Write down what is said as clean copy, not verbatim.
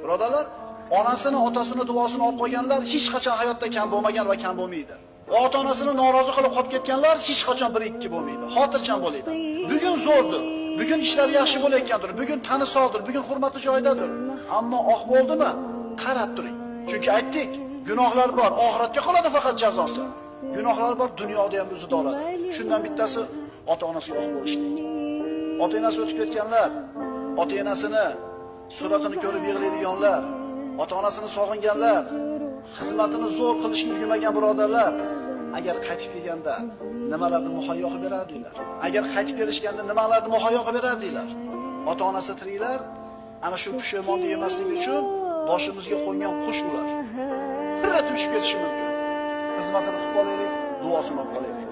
Birodarlar, onasini, otasini duosini olib qo'yganlar hech qachon hayotda kam bo'lmagan va kam bo'lmaydi. Ota-onasini norozi qilib qolib ketganlar hech qachon 1-2 bo'lmaydi. Xotirjam bo'ladi. Bugun zo'rdir. Bugun ishlar yaxshi bo'layotgandir. Bugun tani sog'dir, bugun hurmati joyidadir. Ammo oq bo'ldimi? Qarab turing. Chunki aytdik, gunohlar bor, oxiratga qoladi faqat jazosi. Gunohlar bor, dunyoda ham o'zida oladi. Shundan bittasi ota-onasiga oq bo'lishlik. Ota-onasi o'tib ketganlar, ota-onasini suratini ko'rib yig'laydiganlar, ota-onasini sog'inganlar, xizmatini zo'r qilishga ulgurmagan birodarlar, agar qaytib kelganda nimalarni muhayyo qilib berardinglar? Agar qaytib kelishganda nimalarni muhayyo qilib berardinglar? Ota-onasi tiriklar, ana shu pushaymonni yemasligi uchun boshimizga qo'ygan qush ular. Birrat uchib ketishi mumkin. Xizmatini qilib qolaylik, duosini olib qolaylik.